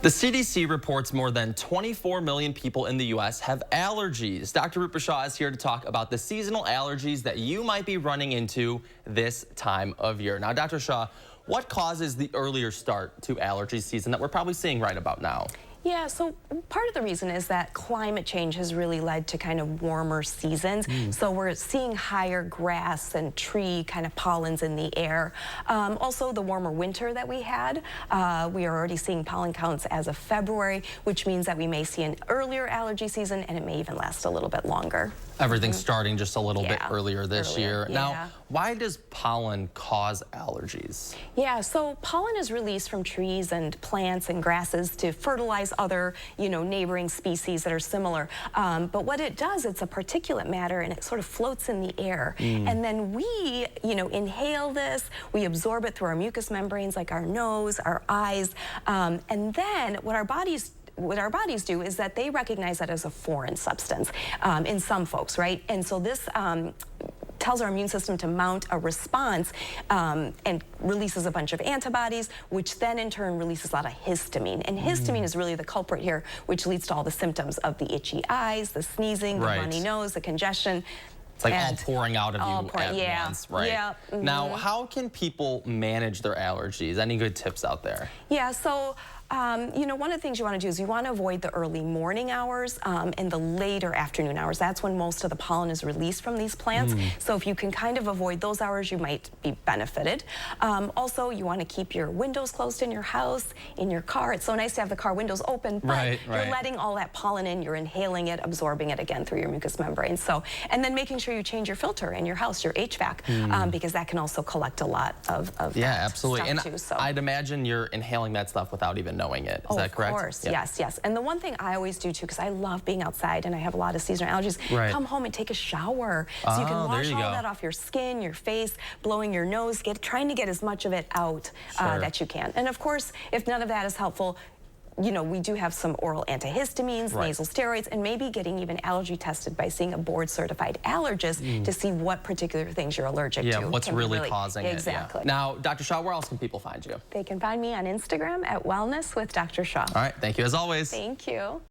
The CDC reports more than 24 million people in the U.S. have allergies. Dr. Roopa Shah is here to talk about the seasonal allergies that you might be running into this time of year. Now, Dr. Shah, what causes the earlier start to allergy season that we're probably seeing right about now? Yeah, so part of the reason is that climate change has really led to kind of warmer seasons. So we're seeing higher grass and tree kind of pollens in the air. Also, the warmer winter that we had, we are already seeing pollen counts as of February, which means that we may see an earlier allergy season, and it may even last a little bit longer. Everything's starting just a little bit earlier this year. Yeah. Now, why does pollen cause allergies? Yeah, so pollen is released from trees and plants and grasses to fertilize other, neighboring species that are similar. But what it does, it's a particulate matter, and it sort of floats in the air. And then we, inhale this, we absorb it through our mucous membranes like our nose, our eyes, and then what our bodies do is that they recognize that as a foreign substance in some folks, right? And so this tells our immune system to mount a response and releases a bunch of antibodies, which then in turn releases a lot of histamine. And histamine is really the culprit here, which leads to all the symptoms of the itchy eyes, the sneezing, the runny nose, the congestion. It's like all pouring out of you at once, right? Yeah. Now, how can people manage their allergies? Any good tips out there? Yeah, so one of the things you want to do is you want to avoid the early morning hours and the later afternoon hours. That's when most of the pollen is released from these plants. So if you can kind of avoid those hours, you might be benefited. Also, you want to keep your windows closed in your house, in your car. It's so nice to have the car windows open, but you're letting all that pollen in, you're inhaling it, absorbing it again through your mucous membrane. So, and then making sure you change your filter in your house, your HVAC, because that can also collect a lot of absolutely. And too, so. I'd imagine you're inhaling that stuff without even knowing it. Is that correct? Of course, yes. And the one thing I always do too, because I love being outside and I have a lot of seasonal allergies, come home and take a shower. So you can wash all that off your skin, your face, blowing your nose, trying to get as much of it out that you can. And of course, if none of that is helpful, we do have some oral antihistamines, nasal steroids, and maybe getting even allergy tested by seeing a board-certified allergist to see what particular things you're allergic to. Yeah, what's really causing it. Exactly. Now, Dr. Shah, where else can people find you? They can find me on Instagram at Wellness with Dr. Shah. All right, thank you as always. Thank you.